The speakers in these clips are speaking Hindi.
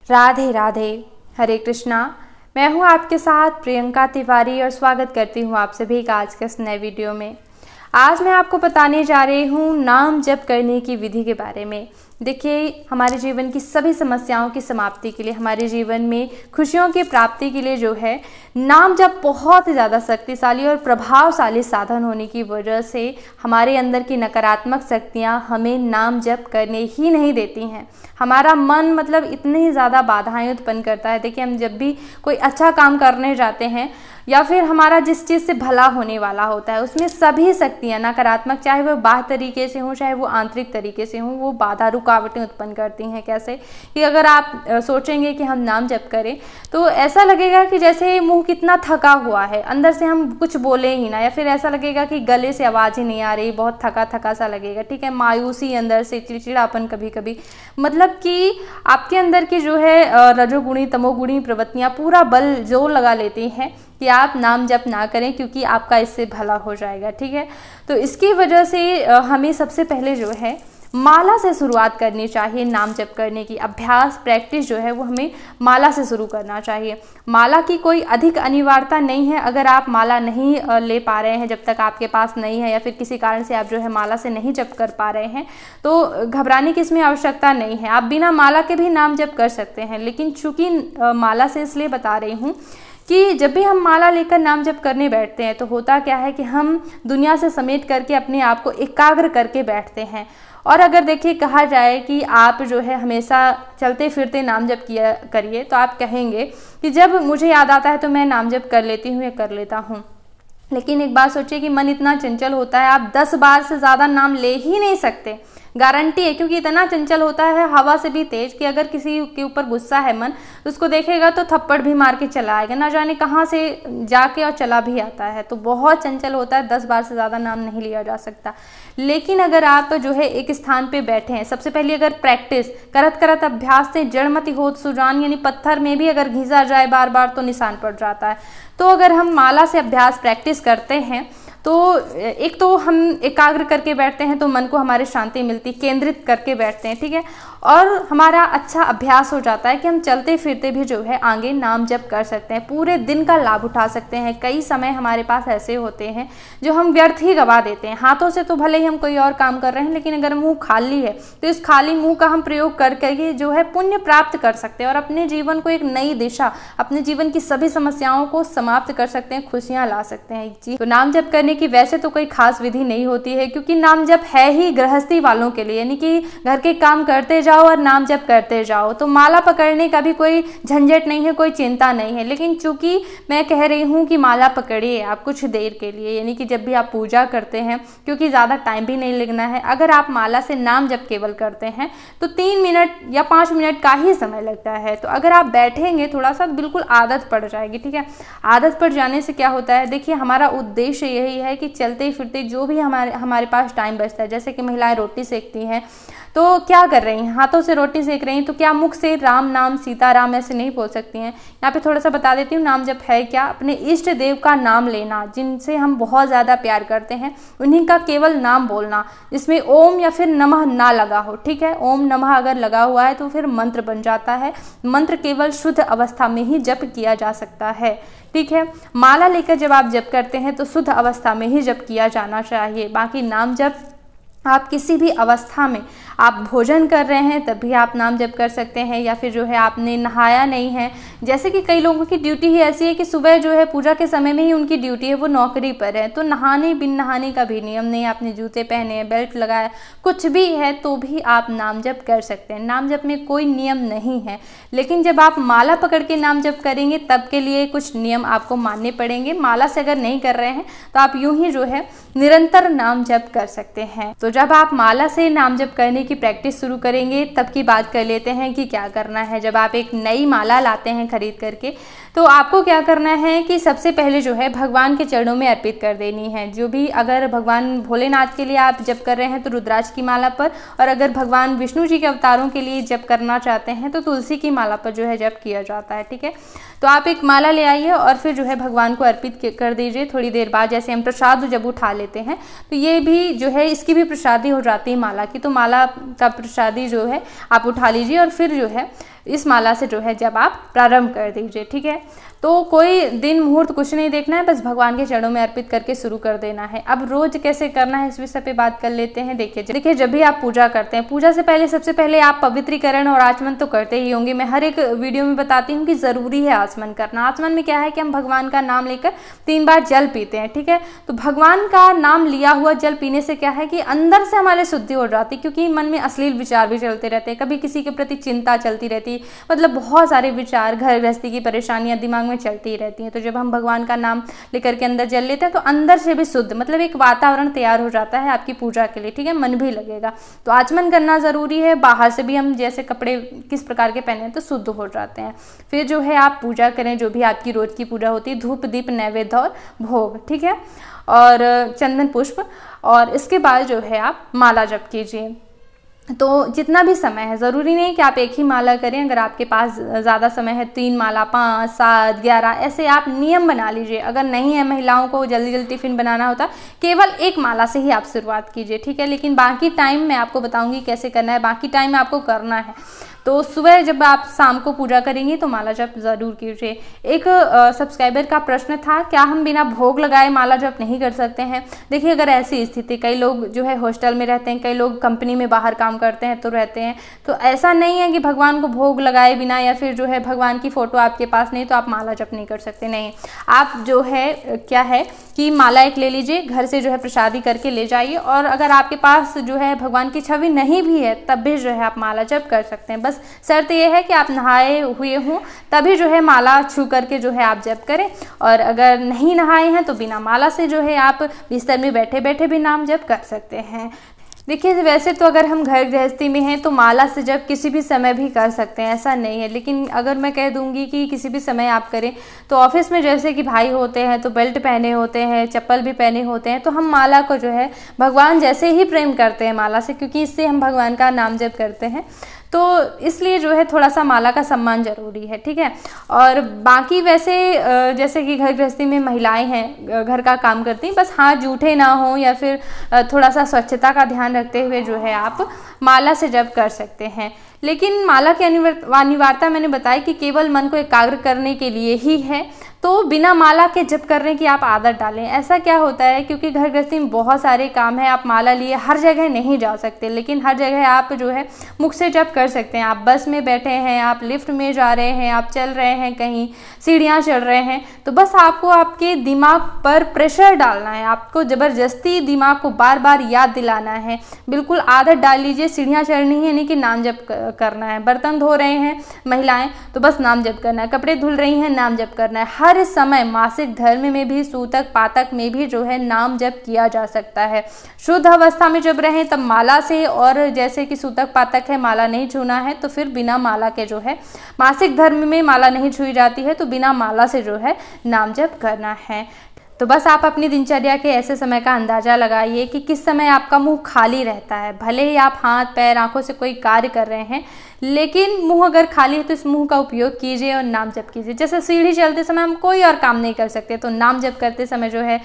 राधे राधे। हरे कृष्णा। मैं हूं आपके साथ प्रियंका तिवारी और स्वागत करती हूं आप सभी का आज के इस नए वीडियो में। आज मैं आपको बताने जा रही हूं नाम जप करने की विधि के बारे में। देखिए, हमारे जीवन की सभी समस्याओं की समाप्ति के लिए, हमारे जीवन में खुशियों की प्राप्ति के लिए जो है नाम जप बहुत ज़्यादा शक्तिशाली और प्रभावशाली साधन होने की वजह से हमारे अंदर की नकारात्मक शक्तियां हमें नाम जप करने ही नहीं देती हैं। हमारा मन इतनी ज़्यादा बाधाएं उत्पन्न करता है। देखिए, हम जब भी कोई अच्छा काम करने जाते हैं या फिर हमारा जिस चीज़ से भला होने वाला होता है उसमें सभी शक्तियाँ नकारात्मक, चाहे वो बाह्य तरीके से हों चाहे वो आंतरिक तरीके से हों, वो बाधा रुकावटें उत्पन्न करती हैं। कैसे कि अगर आप सोचेंगे कि हम नाम जप करें तो ऐसा लगेगा कि जैसे मुंह कितना थका हुआ है, अंदर से हम कुछ बोले ही ना, या फिर ऐसा लगेगा कि गले से आवाज़ ही नहीं आ रही, बहुत थका थका सा लगेगा। ठीक है, मायूसी अंदर से, चिड़चिड़ापन कभी कभी, कि आपके अंदर की जो है रजोगुणी तमोगुणी प्रवृत्तियाँ पूरा बल जोर लगा लेती हैं कि आप नाम जप ना करें क्योंकि आपका इससे भला हो जाएगा। ठीक है, तो इसकी वजह से हमें सबसे पहले जो है माला से शुरुआत करनी चाहिए। नाम जप करने की अभ्यास प्रैक्टिस जो है वो हमें माला से शुरू करना चाहिए। माला की कोई अधिक अनिवार्यता नहीं है। अगर आप माला नहीं ले पा रहे हैं, जब तक आपके पास नहीं है, या फिर किसी कारण से आप जो है माला से नहीं जप कर पा रहे हैं, तो घबराने की इसमें आवश्यकता नहीं है। आप बिना माला के भी नाम जप कर सकते हैं। लेकिन चूंकि माला से इसलिए बता रही हूँ कि जब भी हम माला लेकर नाम जप करने बैठते हैं तो होता क्या है कि हम दुनिया से समेट करके अपने आप को एकाग्र करके बैठते हैं। और अगर देखिए कहा जाए कि आप जो है हमेशा चलते फिरते नाम जप किया करिए, तो आप कहेंगे कि जब मुझे याद आता है तो मैं नाम जप कर लेती हूँ या कर लेता हूँ। लेकिन एक बात सोचिए कि मन इतना चंचल होता है, आप 10 बार से ज़्यादा नाम ले ही नहीं सकते। गारंटी है, क्योंकि इतना चंचल होता है, हवा से भी तेज, कि अगर किसी के ऊपर गुस्सा है मन तो उसको देखेगा तो थप्पड़ भी मार के चला आएगा, ना जाने कहाँ से जाके और चला भी आता है। तो बहुत चंचल होता है, 10 बार से ज़्यादा नाम नहीं लिया जा सकता। लेकिन अगर आप जो है एक स्थान पे बैठे हैं, सबसे पहले अगर प्रैक्टिस करत करत अभ्यास से जड़मति होत सुजान, यानी पत्थर में भी अगर घिसा जाए बार बार तो निशान पड़ जाता है। तो अगर हम माला से अभ्यास प्रैक्टिस करते हैं तो एक तो हम एकाग्र करके बैठते हैं तो मन को हमारी शांति मिलती, केंद्रित करके बैठते हैं। ठीक है, और हमारा अच्छा अभ्यास हो जाता है कि हम चलते फिरते भी जो है आगे नाम जप कर सकते हैं, पूरे दिन का लाभ उठा सकते हैं। कई समय हमारे पास ऐसे होते हैं जो हम व्यर्थ ही गवा देते हैं। हाथों से तो भले ही हम कोई और काम कर रहे हैं, लेकिन अगर मुंह खाली है तो इस खाली मुंह का हम प्रयोग करके जो है पुण्य प्राप्त कर सकते हैं और अपने जीवन को एक नई दिशा, अपने जीवन की सभी समस्याओं को समाप्त कर सकते हैं, खुशियां ला सकते हैं। जी, तो नाम जप करने की वैसे तो कोई खास विधि नहीं होती है, क्योंकि नाम जप है ही गृहस्थी वालों के लिए, यानी कि घर के काम करते जाओ और नाम जप करते जाओ। तो माला पकड़ने का भी कोई झंझट नहीं है, कोई चिंता नहीं है। लेकिन चूंकि मैं कह रही हूँ कि माला पकड़िए आप कुछ देर के लिए, यानी कि जब भी आप पूजा करते हैं, क्योंकि ज़्यादा टाइम भी नहीं लगना है। अगर आप माला से नाम जप केवल करते हैं तो 3 मिनट या 5 मिनट का ही समय लगता है। तो अगर आप बैठेंगे थोड़ा सा, बिल्कुल आदत पड़ जाएगी। ठीक है, आदत पड़ जाने से क्या होता है, देखिए हमारा उद्देश्य यही है कि चलते फिरते जो भी हमारे पास टाइम बचता है, जैसे कि महिलाएं रोटी सेकती हैं तो क्या कर रही हैं, हाथों से रोटी सेक रही हैं, तो क्या मुख से राम नाम सीताराम ऐसे नहीं बोल सकती हैं। यहाँ पे थोड़ा सा बता देती हूँ, नाम जप है क्या, अपने इष्ट देव का नाम लेना, जिनसे हम बहुत ज़्यादा प्यार करते हैं उन्हीं का केवल नाम बोलना, जिसमें ओम या फिर नमः ना लगा हो। ठीक है, ओम नमः अगर लगा हुआ है तो फिर मंत्र बन जाता है। मंत्र केवल शुद्ध अवस्था में ही जप किया जा सकता है। ठीक है, माला लेकर जब आप जप करते हैं तो शुद्ध अवस्था में ही जप किया जाना चाहिए। बाकी नाम जप आप किसी भी अवस्था में, आप भोजन कर रहे हैं तब भी आप नाम जप कर सकते हैं, या फिर जो है आपने नहाया नहीं है, जैसे कि कई लोगों की ड्यूटी ही ऐसी है कि सुबह जो है पूजा के समय में ही उनकी ड्यूटी है, वो नौकरी पर है, तो नहाने बिन नहाने का भी नियम नहीं, आपने जूते पहने हैं, बेल्ट लगाया, कुछ भी है तो भी आप नाम जप कर सकते हैं। नाम जप में कोई नियम नहीं है। लेकिन जब आप माला पकड़ के नाम जप करेंगे तब के लिए कुछ नियम आपको मानने पड़ेंगे। माला से अगर नहीं कर रहे हैं तो आप यूं ही जो है निरंतर नाम जप कर सकते हैं। तो जब आप माला से नाम जप करने की प्रैक्टिस शुरू करेंगे तब की बात कर लेते हैं कि क्या करना है। जब आप एक नई माला लाते हैं खरीद करके, तो आपको क्या करना है कि सबसे पहले जो है भगवान के चरणों में अर्पित कर देनी है। जो भी, अगर भगवान भोलेनाथ के लिए आप जप कर रहे हैं तो रुद्राक्ष की माला पर, और अगर भगवान विष्णु जी के अवतारों के लिए जप करना चाहते हैं तो तुलसी की माला पर जो है जप किया जाता है। ठीक है, तो आप एक माला ले आइए और फिर जो है भगवान को अर्पित कर दीजिए। थोड़ी देर बाद जैसे हम प्रसाद जब उठा लेते हैं तो ये भी जो है इसकी भी प्रसादी हो जाती है माला की, तो माला का प्रसादी जो है आप उठा लीजिए और फिर जो है इस माला से जो है जब आप प्रारंभ कर दीजिए। ठीक है, तो कोई दिन मुहूर्त कुछ नहीं देखना है, बस भगवान के चरणों में अर्पित करके शुरू कर देना है। अब रोज कैसे करना है इस विषय पे बात कर लेते हैं। देखिए जब भी आप पूजा करते हैं, पूजा से पहले सबसे पहले आप पवित्रीकरण और आचमन तो करते ही होंगे। मैं हर एक वीडियो में बताती हूँ कि जरूरी है आचमन करना। आचमन में क्या है कि हम भगवान का नाम लेकर 3 बार जल पीते हैं। ठीक है, तो भगवान का नाम लिया हुआ जल पीने से क्या है कि अंदर से हमारे शुद्धि हो जाती, क्योंकि मन में अश्लील विचार भी चलते रहते हैं, कभी किसी के प्रति चिंता चलती रहती, मतलब बहुत सारे विचार, घर गृहस्थी की परेशानियां दिमाग में चलती ही रहती हैं। तो जब हम भगवान का नाम लेकर के अंदर जल लेते हैं तो अंदर से भी शुद्ध, मतलब एक वातावरण तैयार हो जाता है आपकी पूजा के लिए। ठीक है, मन भी लगेगा। तो आचमन करना जरूरी है। बाहर से भी हम जैसे कपड़े किस प्रकार के पहने तो शुद्ध हो जाते हैं। फिर जो है आप पूजा करें, जो भी आपकी रोज की पूजा होती है, धूप दीप नैवेद्य और भोग, ठीक है, और चंदन पुष्प, और इसके बाद जो है आप माला जप कीजिए। तो जितना भी समय है, ज़रूरी नहीं कि आप एक ही माला करें। अगर आपके पास ज़्यादा समय है, 3 माला, 5, 7, 11, ऐसे आप नियम बना लीजिए। अगर नहीं है, महिलाओं को जल्दी जल्दी टिफिन बनाना होता, केवल एक माला से ही आप शुरुआत कीजिए। ठीक है, लेकिन बाकी टाइम मैं आपको बताऊंगी कैसे करना है। बाकी टाइम में आपको करना है तो सुबह जब आप शाम को पूजा करेंगी तो माला जप जरूर कीजिए। एक सब्सक्राइबर का प्रश्न था, क्या हम बिना भोग लगाए माला जप नहीं कर सकते हैं? देखिए, अगर ऐसी स्थिति, कई लोग जो है हॉस्टल में रहते हैं, कई लोग कंपनी में बाहर काम करते हैं तो रहते हैं, तो ऐसा नहीं है कि भगवान को भोग लगाए बिना या फिर जो है भगवान की फोटो आपके पास नहीं तो आप माला जप नहीं कर सकते। नहीं, आप जो है क्या है कि माला एक ले लीजिए, घर से जो है प्रसादी करके ले जाइए, और अगर आपके पास जो है भगवान की छवि नहीं भी है तब भी जो है आप माला जप कर सकते हैं। बस शर्त यह है कि आप नहाए हुए हों, तभी जो है माला छू करके जो है आप जप करें, और अगर नहीं नहाए हैं तो बिना माला से जो है आप बिस्तर में बैठे बैठे भी नाम जप कर सकते हैं। देखिए, वैसे तो अगर हम घर गृहस्थी में हैं तो माला से जब किसी भी समय भी कर सकते हैं, ऐसा नहीं है। लेकिन अगर मैं कह दूंगी कि किसी भी समय आप करें, तो ऑफिस में जैसे कि भाई होते हैं तो बेल्ट पहने होते हैं, चप्पल भी पहने होते हैं, तो हम माला को जो है भगवान जैसे ही प्रेम करते हैं माला से, क्योंकि इससे हम भगवान का नाम जप करते हैं, तो इसलिए जो है थोड़ा सा माला का सम्मान जरूरी है। ठीक है, और बाकी वैसे जैसे कि घर गृहस्थी में महिलाएं हैं, घर का काम करती हैं, बस हाथ जूठे ना हो या फिर थोड़ा सा स्वच्छता का ध्यान रखते हुए जो है आप माला से जप कर सकते हैं। लेकिन माला की अनिवार्यता मैंने बताई कि केवल मन को एकाग्र करने के लिए ही है, तो बिना माला के जप करने की आप आदत डालें। ऐसा क्या होता है, क्योंकि घर गृहस्थी में बहुत सारे काम है, आप माला लिए हर जगह नहीं जा सकते, लेकिन हर जगह आप जो है मुख से जप कर सकते हैं। आप बस में बैठे हैं, आप लिफ्ट में जा रहे हैं, आप चल रहे हैं, कहीं सीढ़ियाँ चढ़ रहे हैं, तो बस आपको आपके दिमाग पर प्रेशर डालना है, आपको ज़बरदस्ती दिमाग को बार बार याद दिलाना है। बिल्कुल आदत डाल लीजिए, सीढ़ियाँ चढ़नी है नहीं कि नाम जप करना है। बर्तन धो रहे हैं महिलाएं तो बस नाम जप करना है, कपड़े धुल रही हैं नाम जप करना है। हर समय मासिक धर्म में भी, सूतक पातक में भी जो है नाम जप किया जा सकता है। शुद्ध अवस्था में जब रहें तब माला से, और जैसे कि सूतक पातक है, माला नहीं छूना है, तो फिर बिना माला के जो है, मासिक धर्म में माला नहीं छुई जाती है तो बिना माला से जो है नाम जप करना है। तो बस आप अपनी दिनचर्या के ऐसे समय का अंदाज़ा लगाइए कि किस समय आपका मुंह खाली रहता है। भले ही आप हाथ पैर आंखों से कोई कार्य कर रहे हैं, लेकिन मुंह अगर खाली है तो इस मुंह का उपयोग कीजिए और नाम जप कीजिए। जैसे सीढ़ी चलते समय हम कोई और काम नहीं कर सकते, तो नाम जप करते समय जो है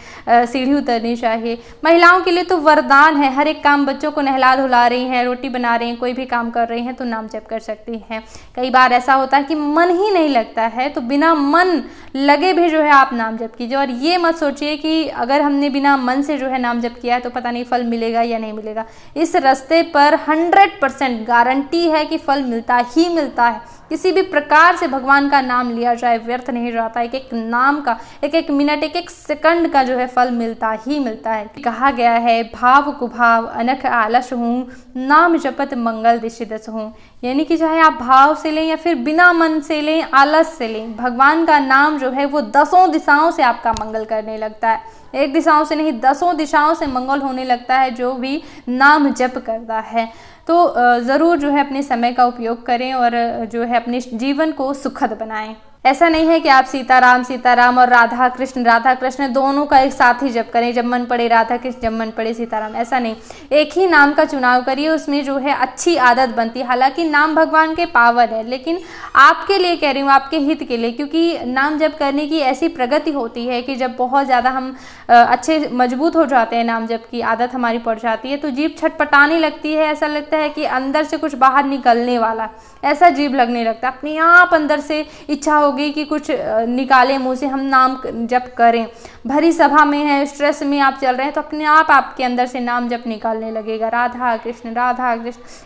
सीढ़ी उतरनी चाहिए। महिलाओं के लिए तो वरदान है, हर एक काम, बच्चों को नहला धुला रही हैं, रोटी बना रही हैं, कोई भी काम कर रही हैं तो नाम जप कर सकती हैं। कई बार ऐसा होता है कि मन ही नहीं लगता है, तो बिना मन लगे भी जो है आप नाम जप कीजिए। और ये मत सोचिए कि अगर हमने बिना मन से जो है नाम जप किया है तो पता नहीं फल मिलेगा या नहीं मिलेगा। इस रास्ते पर 100% गारंटी है कि फल मिलता ही मिलता है। किसी भी प्रकार से भगवान का नाम लिया जाए व्यर्थ नहीं जाता। एक एक नाम का, एक एक मिनट, एक एक सेकंड का जो है फल मिलता ही मिलता है। कहा गया है, भाव कुभाव अनख आलस हूँ, नाम जपत मंगल दिशि दस हूँ। यानी कि चाहे आप भाव से लें या फिर बिना मन से लें, आलस से लें, भगवान का नाम जो है वो 10 दिशाओं से आपका मंगल करने लगता है। एक दिशाओं से नहीं, 10 दिशाओं से मंगल होने लगता है जो भी नाम जप करता है। तो ज़रूर जो है अपने समय का उपयोग करें और जो है अपने जीवन को सुखद बनाएं। ऐसा नहीं है कि आप सीताराम और राधा कृष्ण दोनों का एक साथ ही जप करें, जब मन पड़े राधा कृष्ण, जब मन पड़े सीताराम, ऐसा नहीं। एक ही नाम का चुनाव करिए, उसमें जो है अच्छी आदत बनती है। हालांकि नाम भगवान के पावन है, लेकिन आपके लिए कह रही हूँ, आपके हित के लिए, क्योंकि नाम जप करने की ऐसी प्रगति होती है कि जब बहुत ज़्यादा हम अच्छे मजबूत हो जाते हैं, नाम जप की आदत हमारी पड़ जाती है, तो जीभ छटपटाने लगती है। ऐसा लगता है कि अंदर से कुछ बाहर निकलने वाला, ऐसा जीभ लगने लगता है। अपने आप अंदर से इच्छा होगी कि कुछ निकाले मुंह से, हम नाम जप करें। भरी सभा में है, स्ट्रेस में आप चल रहे हैं, तो अपने आप आपके अंदर से नाम जप निकालने लगेगा, राधा कृष्ण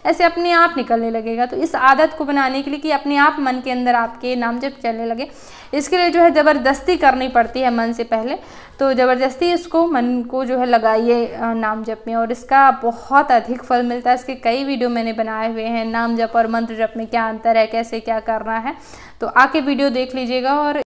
ऐसे अपने आप निकलने लगेगा। तो इस आदत को बनाने के लिए कि अपने आप मन के अंदर आपके नाम जप चलने लगे, इसके लिए जो है ज़बरदस्ती करनी पड़ती है मन से पहले। तो ज़बरदस्ती इसको, मन को जो है लगाइए नाम जप में, और इसका बहुत अधिक फल मिलता है। इसके कई वीडियो मैंने बनाए हुए हैं, नाम जप और मंत्र जप में क्या अंतर है, कैसे क्या करना है, तो आके वीडियो देख लीजिएगा। और